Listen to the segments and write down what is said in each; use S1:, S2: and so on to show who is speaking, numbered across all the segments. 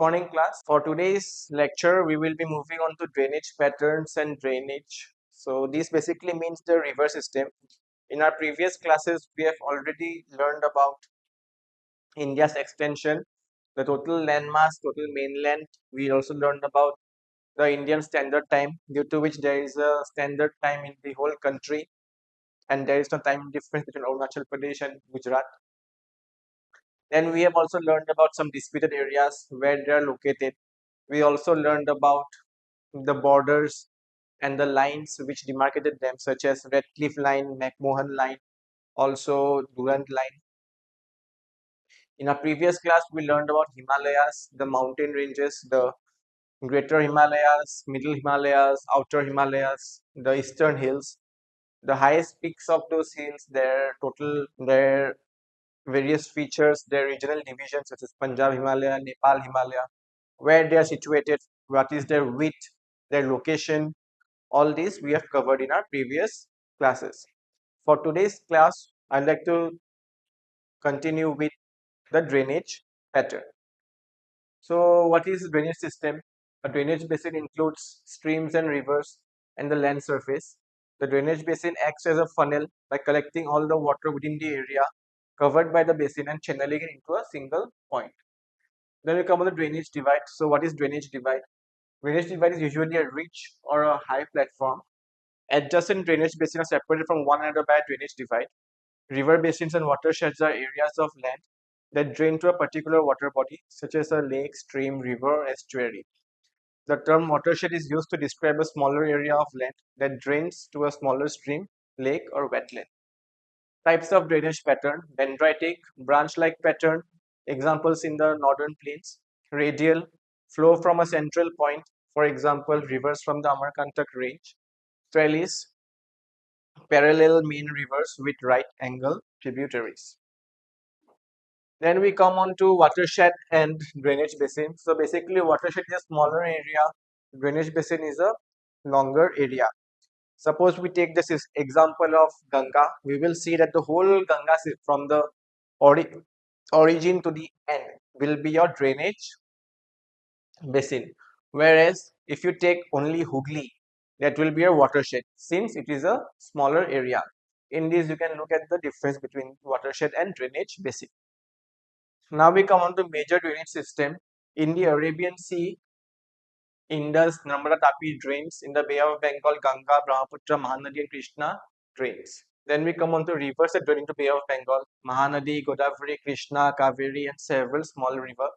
S1: morning class. For today's lecture, we will be moving on to drainage patterns and drainage. So this basically means the river system. In our previous classes, we have already learned about India's extension, the total landmass, total mainland. We also learned about the Indian Standard Time, due to which there is a standard time in the whole country, and there is no time difference between Arunachal Pradesh and Gujarat. Then we have also learned about some disputed areas where they are located. We also learned about the borders and the lines which demarcated them, such as Redcliffe Line, McMahon Line, also Durand Line. In our previous class, we learned about Himalayas, the mountain ranges, the Greater Himalayas, Middle Himalayas, Outer Himalayas, the Eastern Hills, the highest peaks of those hills, their various features, their regional divisions such as Punjab Himalaya, Nepal Himalaya, where they are situated, what is their width, their location, all these we have covered in our previous classes. For today's class, I'd like to continue with the drainage pattern. So what is drainage system? A drainage basin includes streams and rivers and the land surface. The drainage basin acts as a funnel by collecting all the water within the area covered by the basin and channeling it into a single point. Then we come on the drainage divide. So what is drainage divide? Drainage divide is usually a ridge or a high platform. Adjacent drainage basins are separated from one another by a drainage divide. River basins and watersheds are areas of land that drain to a particular water body, such as a lake, stream, river, or estuary. The term watershed is used to describe a smaller area of land that drains to a smaller stream, lake, or wetland. Types of drainage pattern: dendritic, branch-like pattern, examples in the northern plains; radial, flow from a central point, for example, rivers from the Amarkantak range; trellis, parallel main rivers with right angle tributaries. Then we come on to watershed and drainage basin. So basically, watershed is a smaller area, drainage basin is a longer area. Suppose we take this example of Ganga, we will see that the whole Ganga from the origin to the end will be your drainage basin. Whereas if you take only Hooghly, that will be a watershed since it is a smaller area. In this, you can look at the difference between watershed and drainage basin. Now we come on to major drainage system. In the Arabian Sea, Indus, Narmada, Tapi drains. In the Bay of Bengal, Ganga, Brahmaputra, Mahanadi and Krishna drains. Then we come on to rivers that drain into Bay of Bengal: Mahanadi, Godavari, Krishna, Kaveri and several small rivers.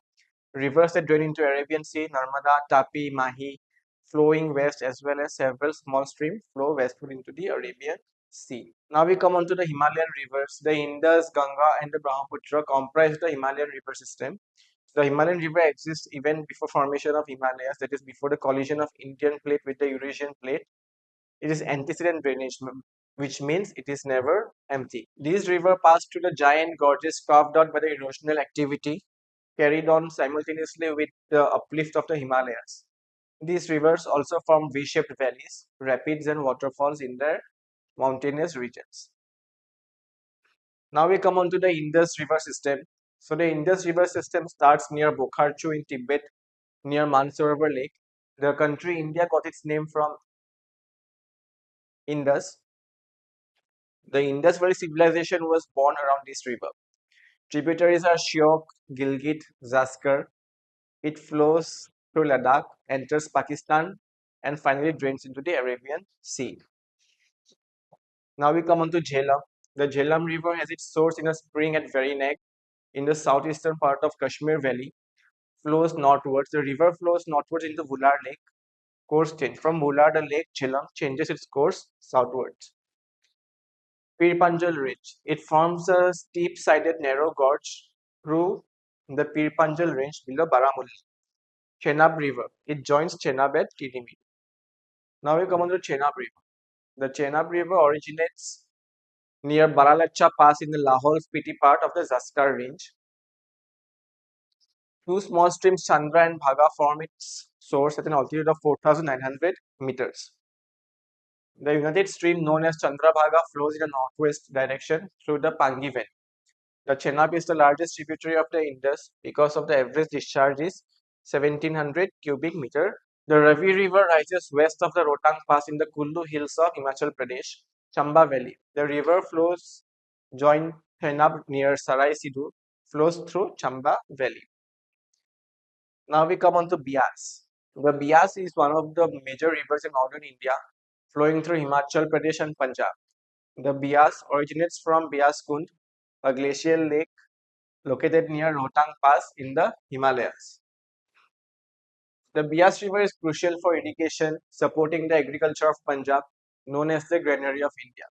S1: Rivers that drain into Arabian Sea: Narmada, Tapi, Mahi, flowing west, as well as several small streams flow westward into the Arabian Sea. Now we come on to the Himalayan rivers. The Indus, Ganga and the Brahmaputra comprise the Himalayan river system. The Himalayan river exists even before formation of Himalayas, that is before the collision of Indian plate with the Eurasian plate. It is antecedent drainage, which means it is never empty. These rivers pass through the giant gorges carved out by the erosional activity carried on simultaneously with the uplift of the Himalayas. These rivers also form V-shaped valleys, rapids and waterfalls in their mountainous regions. Now we come on to the Indus River system. So the Indus River system starts near Bokharchu in Tibet, near Mansarovar Lake. The country India got its name from Indus. The Indus Valley civilization was born around this river. Tributaries are Shyok, Gilgit, Zaskar. It flows through Ladakh, enters Pakistan, and finally drains into the Arabian Sea. Now we come on to Jhelum. The Jhelum River has its source in a spring at Verinag in the southeastern part of Kashmir Valley. Flows northwards. The river flows northwards into Vular Lake. Course change. From Vular, the lake Jhelum changes its course southwards. Pir Panjal Ridge. It forms a steep-sided narrow gorge through the Pir Panjal range below Baramulla. Chenab River. It joins Chenab at Tirimi. Now we come on to Chenab River. The Chenab River originates near Baralacha Pass in the Lahore-Spiti part of the Zaskar range. Two small streams, Chandra and Bhaga, form its source at an altitude of 4,900 meters. The united stream known as Chandrabhaga flows in a northwest direction through the Pangi Valley. The Chenab is the largest tributary of the Indus because of the average discharge is 1700 cubic meter. The Ravi River rises west of the Rotang Pass in the Kullu Hills of Himachal Pradesh, Chamba Valley. The river flows join Henab near Sarai Sidhu, flows through Chamba Valley. Now we come on to Bias. The Bias is one of the major rivers in northern India, flowing through Himachal Pradesh and Punjab. The Bias originates from Bias Kund, a glacial lake located near Rohtang Pass in the Himalayas. The Bias River is crucial for irrigation, supporting the agriculture of Punjab, known as the Granary of India.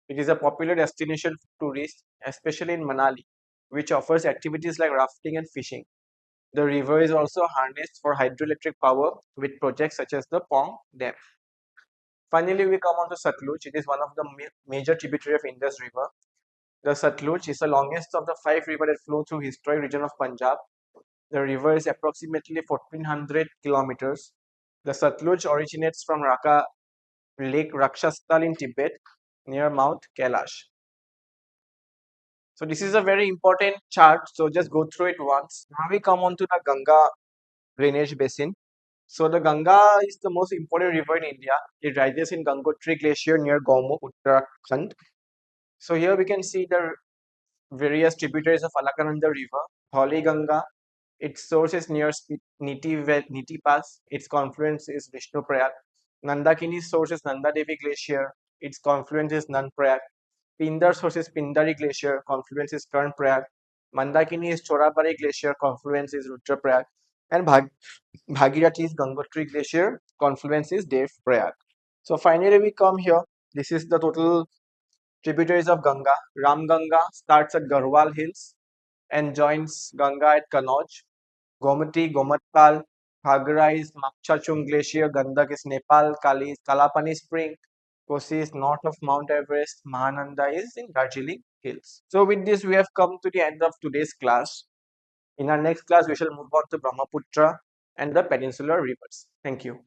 S1: It is a popular destination for tourists, especially in Manali, which offers activities like rafting and fishing. The river is also harnessed for hydroelectric power with projects such as the Pong Dam. Finally, we come on to Satluj. It is one of the major tributary of Indus River. The Satluj is the longest of the five rivers that flow through historic region of Punjab. The river is approximately 1400 kilometers. The Satluj originates from Lake Rakshastal in Tibet near Mount Kailash. So this is a very important chart. So just go through it once. Now we come on to the Ganga drainage basin. So the Ganga is the most important river in India. It rises in Gangotri Glacier near Gaumukh, Uttarakhand. So here we can see the various tributaries of Alakananda River. Holy Ganga, its source is near Niti Pass. Its confluence is Vishnuprayag. Nandakini's source is Nanda Devi Glacier. Its confluence is Nanprayag. Pindar source is Pindari Glacier. Confluence is Karnprayag. Mandakini is Chorabari Glacier. Confluence is Rudraprayag. And Bhagirathi is Gangotri Glacier. Confluence is Devprayag. So finally we come here. This is the total tributaries of Ganga. Ram Ganga starts at Garhwal Hills and joins Ganga at Kanauj. Gomati, Gomatpal, Bhagra is Makchachung Glacier, Gandak is Nepal, Kali is Kalapani Spring, Kosi is north of Mount Everest, Mahananda is in Darjeeling Hills. So with this we have come to the end of today's class. In our next class we shall move on to Brahmaputra and the peninsular rivers. Thank you.